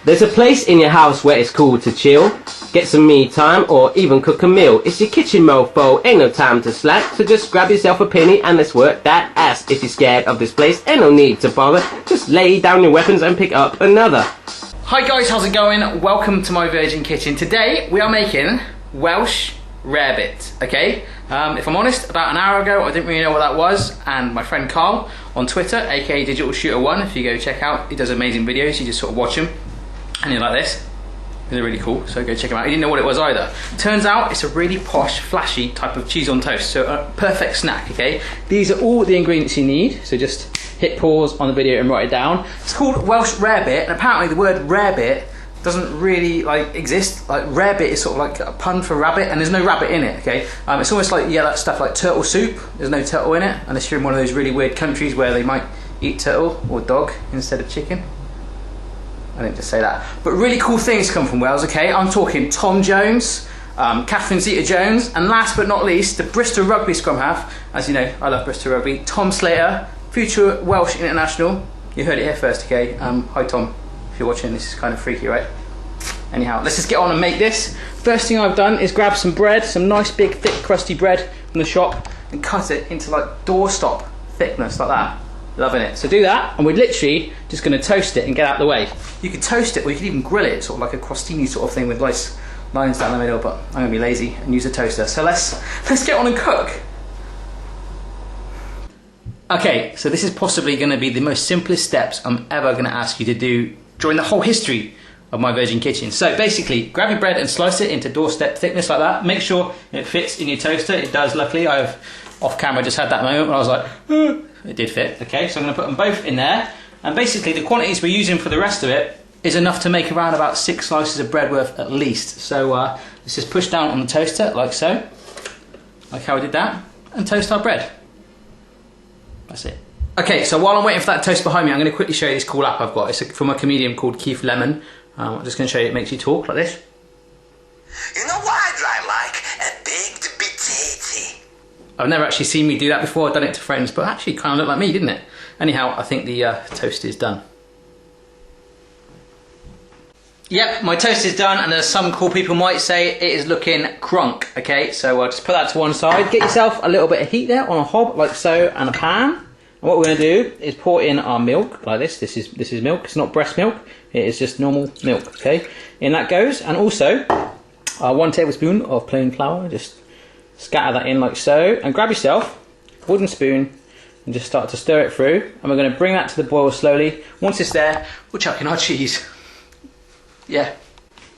There's a place in your house where it's cool to chill, get some me time or even cook a meal. It's your kitchen mofo, ain't no time to slack, so just grab yourself a penny and let's work that ass. If you're scared of this place, ain't no need to bother, just lay down your weapons and pick up another. Hi guys, how's it going? Welcome to my Virgin Kitchen. Today we are making Welsh Rarebit, okay? If I'm honest, about an hour ago I didn't really know what that was, and my friend Carl on Twitter, aka Digital Shooter 1, if you go check out, he does amazing videos, you just sort of watch him and you're like this. They're really cool, so go check him out. He didn't know what it was either. Turns out it's a really posh, flashy type of cheese on toast, so a perfect snack, okay? These are all the ingredients you need, so just hit pause on the video and write it down. It's called Welsh Rarebit, and apparently the word rarebit doesn't really exist. Like rarebit is sort of like a pun for rabbit, and there's no rabbit in it, okay? It's almost like, yeah, that stuff like turtle soup, there's no turtle in it, unless you're in one of those really weird countries where they might eat turtle or dog instead of chicken. I didn't just say that. But really cool things come from Wales, okay? I'm talking Tom Jones, Catherine Zeta-Jones, and last but not least, the Bristol Rugby scrum half. As you know, I love Bristol Rugby. Tom Slater, future Welsh international. You heard it here first, okay? Hi Tom, if you're watching, this is kind of freaky, right? Anyhow, let's just get on and make this. First thing I've done is grab some bread, some nice big thick crusty bread from the shop, and cut it into like doorstop thickness like that. Loving it. So do that, and we're literally just going to toast it and get out of the way. You could toast it, or you could even grill it, sort of like a crostini sort of thing with nice lines down the middle, but I'm going to be lazy and use a toaster. So let's get on and cook. Okay, so this is possibly going to be the most simplest steps I'm ever going to ask you to do during the whole history of my Virgin Kitchen. So basically, grab your bread and slice it into doorstep thickness like that. Make sure it fits in your toaster. It does, luckily. I've off camera just had that moment when I was like, it did fit. Okay, so I'm going to put them both in there. And basically the quantities we're using for the rest of it is enough to make around about 6 slices of bread worth at least. So let's just push down on the toaster like so, like how I did that, and toast our bread. That's it. Okay, so while I'm waiting for that toast behind me, I'm going to quickly show you this cool app I've got. It's from a comedian called Keith Lemon. I'm just going to show you, it makes you talk like this. You know what I like? A baked potato. I've never actually seen me do that before. I've done it to friends, but actually kind of looked like me, didn't it? Anyhow, I think the toast is done. Yep, my toast is done, and as some cool people might say, it is looking crunk, okay? So I'll just put that to one side. Get yourself a little bit of heat there on a hob, like so, and a pan. And what we're going to do is pour in our milk, like this. This is milk, it's not breast milk. It is just normal milk, okay? In that goes, and also 1 tablespoon of plain flour. Just scatter that in like so, and grab yourself a wooden spoon and just start to stir it through, and we're going to bring that to the boil slowly. Once it's there, we'll chuck in our cheese. Yeah.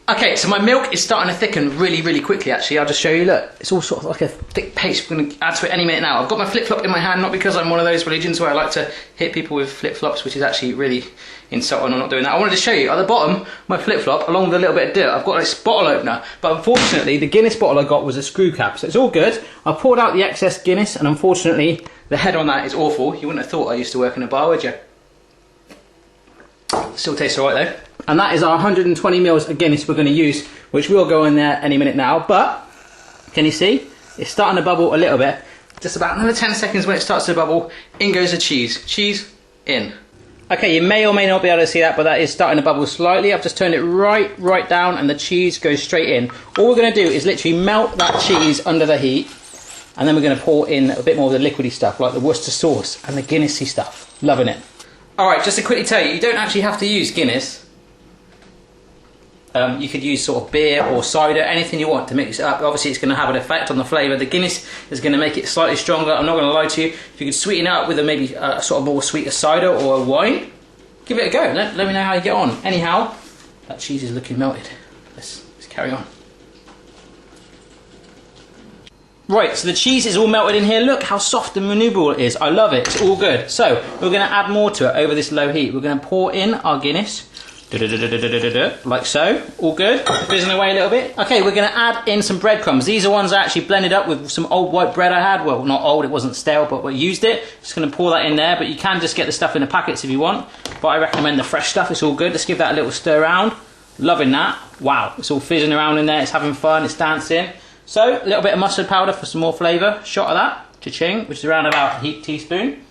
Okay, so my milk is starting to thicken really quickly actually. I'll just show you, look, it's all sort of like a thick paste. We're going to add to it any minute now. I've got my flip-flop in my hand, not because I'm one of those religions where I like to hit people with flip-flops, which is actually really insulting. I'm not doing that. I wanted to show you, at the bottom, my flip-flop, along with a little bit of dirt, I've got this bottle opener, but unfortunately the Guinness bottle I got was a screw cap, so it's all good. I poured out the excess Guinness, and unfortunately the head on that is awful. You wouldn't have thought I used to work in a bar, would you? Still tastes alright though. And that is our 120 mils of Guinness we're going to use, which will go in there any minute now. But, can you see? It's starting to bubble a little bit. Just about another 10 seconds when it starts to bubble, in goes the cheese. Cheese, in. Okay, you may or may not be able to see that, but that is starting to bubble slightly. I've just turned it right down, and the cheese goes straight in. All we're going to do is literally melt that cheese under the heat, and then we're going to pour in a bit more of the liquidy stuff, like the Worcester sauce and the Guinnessy stuff. Loving it. Alright, just to quickly tell you, you don't actually have to use Guinness. You could use sort of beer or cider, anything you want to mix it up. Obviously it's going to have an effect on the flavour. The Guinness is going to make it slightly stronger. I'm not going to lie to you. If you could sweeten it up with maybe sort of more sweeter cider or a wine, give it a go. Let me know how you get on. Anyhow, that cheese is looking melted. Let's carry on. Right, so the cheese is all melted in here. Look how soft and maneuverable it is. I love it. It's all good. So we're going to add more to it over this low heat. We're going to pour in our Guinness. Like so, all good, fizzing away a little bit. Okay, we're going to add in some breadcrumbs. These are ones I actually blended up with some old white bread I had. Well, not old, it wasn't stale, but we used it. Just going to pour that in there, but you can just get the stuff in the packets if you want. But I recommend the fresh stuff, it's all good. Let's give that a little stir around. Loving that. Wow, it's all fizzing around in there, it's having fun, it's dancing. So, a little bit of mustard powder for some more flavour. Shot of that, cha-ching, which is around about a heaped teaspoon.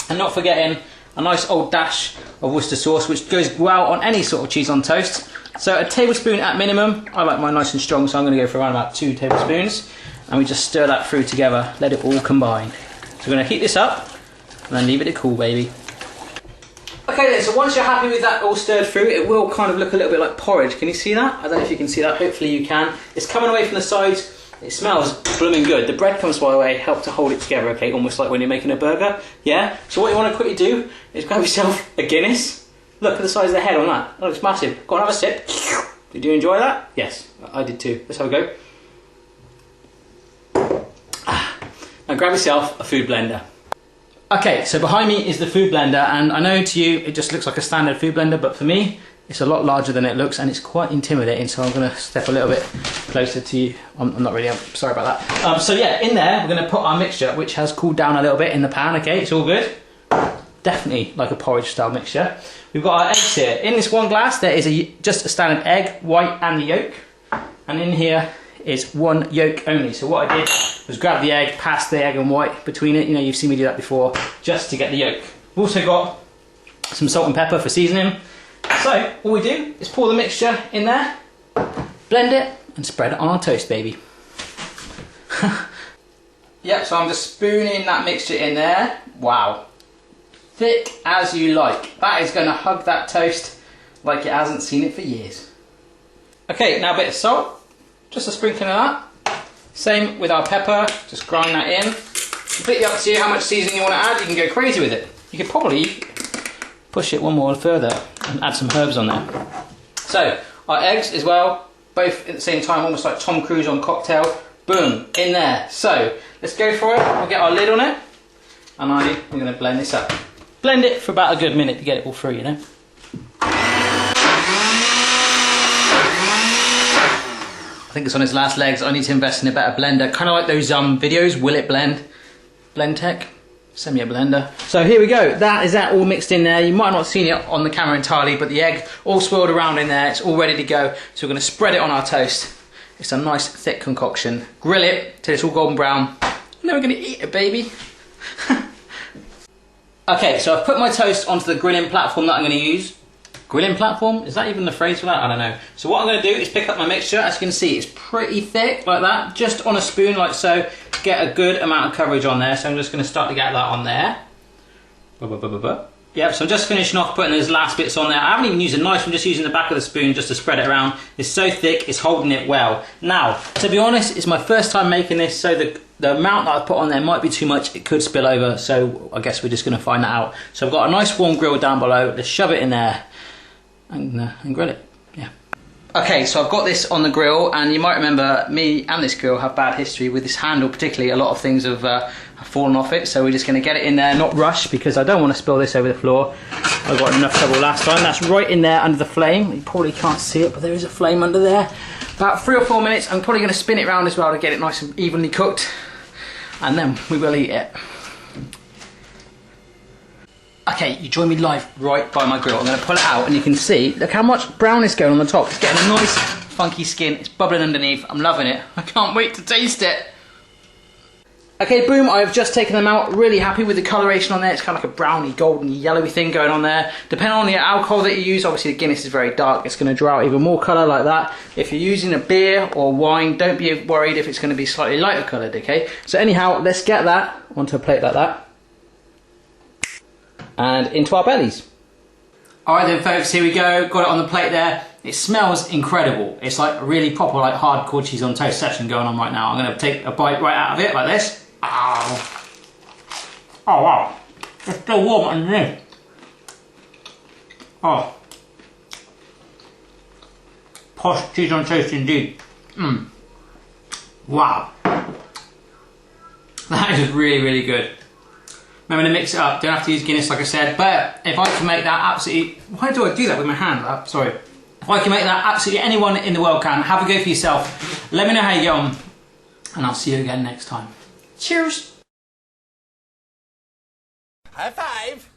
And not forgetting a nice old dash of Worcester sauce, which goes well on any sort of cheese on toast. So a tablespoon at minimum. I like mine nice and strong, so I'm going to go for around about 2 tablespoons. And we just stir that through together, let it all combine. So we're going to heat this up and then leave it to cool, baby. Okay then, so once you're happy with that all stirred through, it will kind of look a little bit like porridge. Can you see that? I don't know if you can see that, hopefully you can. It's coming away from the sides, it smells blooming good. The breadcrumbs, by the way, help to hold it together, okay? Almost like when you're making a burger, yeah? So what you want to quickly do is grab yourself a Guinness. Look at the size of the head on that, that looks massive. Go and have a sip. Did you enjoy that? Yes, I did too. Let's have a go. Now grab yourself a food blender. Okay, so behind me is the food blender, and I know to you it just looks like a standard food blender, but for me it's a lot larger than it looks and it's quite intimidating, so I'm going to step a little bit closer to you. I'm not really, I'm sorry about that. So yeah, in there we're going to put our mixture, which has cooled down a little bit in the pan, okay, it's all good. Definitely like a porridge style mixture. We've got our eggs here. In this one glass there is just a standard egg, white and the yolk, and in here is one yolk only. So what I did was grab the egg, pass the egg and white between it. You know, you've seen me do that before, just to get the yolk. We've also got some salt and pepper for seasoning. So all we do is pour the mixture in there, blend it and spread it on our toast, baby. Yep, so I'm just spooning that mixture in there. Wow. Thick as you like. That is going to hug that toast like it hasn't seen it for years. Okay, now a bit of salt. Just a sprinkling of that. Same with our pepper, just grind that in. Completely up to you how much seasoning you want to add, you can go crazy with it. You could probably push it one more further and add some herbs on there. So, our eggs as well, both at the same time, almost like Tom Cruise on Cocktail. Boom, in there. So, let's go for it. We'll get our lid on it, and I'm going to blend this up. Blend it for about a good minute to get it all through, you know. I think it's on its last legs. I need to invest in a better blender. Kind of like those videos, Will It Blend? Blend Tech? Send me a blender. So here we go. That is that all mixed in there. You might not have seen it on the camera entirely, but the egg all swirled around in there. It's all ready to go. So we're going to spread it on our toast. It's a nice thick concoction. Grill it till it's all golden brown. And then we're going to eat it, baby. Okay, so I've put my toast onto the grilling platform that I'm going to use. Grilling platform? Is that even the phrase for that? I don't know. So what I'm going to do is pick up my mixture. As you can see, it's pretty thick, like that. Just on a spoon, like so. Get a good amount of coverage on there. So I'm just going to start to get that on there. Yep, so I'm just finishing off putting those last bits on there. I haven't even used a knife. I'm just using the back of the spoon just to spread it around. It's so thick, it's holding it well. Now, to be honest, it's my first time making this, so the amount that I've put on there might be too much. It could spill over, so I guess we're just going to find that out. So I've got a nice warm grill down below. Let's shove it in there and grill it. Yeah. Okay, so I've got this on the grill, and you might remember me and this grill have bad history with this handle. Particularly, a lot of things have fallen off it, so we're just going to get it in there, not rush, because I don't want to spill this over the floor. I got enough trouble last time. That's right in there under the flame. You probably can't see it, but there is a flame under there. About 3 or 4 minutes. I'm probably going to spin it around as well to get it nice and evenly cooked, and then we will eat it. Okay, you join me live right by my grill. I'm going to pull it out and you can see, look how much brown is going on the top. It's getting a nice funky skin. It's bubbling underneath. I'm loving it. I can't wait to taste it. Okay, boom, I've just taken them out. Really happy with the coloration on there. It's kind of like a browny, golden, yellowy thing going on there. Depending on the alcohol that you use, obviously the Guinness is very dark. It's going to draw out even more colour like that. If you're using a beer or wine, don't be worried if it's going to be slightly lighter coloured, okay? So anyhow, let's get that onto a plate like that. And into our bellies. Alright then folks, here we go. Got it on the plate there. It smells incredible. It's like a really proper, like hardcore cheese on toast session going on right now. I'm going to take a bite right out of it like this. Oh, oh wow. It's still warm underneath. Oh. Posh cheese on toast indeed. Mmm. Wow. That is really, really good. Remember to mix it up. Don't have to use Guinness like I said, but if I can make that absolutely... Why do I do that with my hand? Sorry. If I can make that, absolutely anyone in the world can. Have a go for yourself. Let me know how you get on, and I'll see you again next time. Cheers! High five!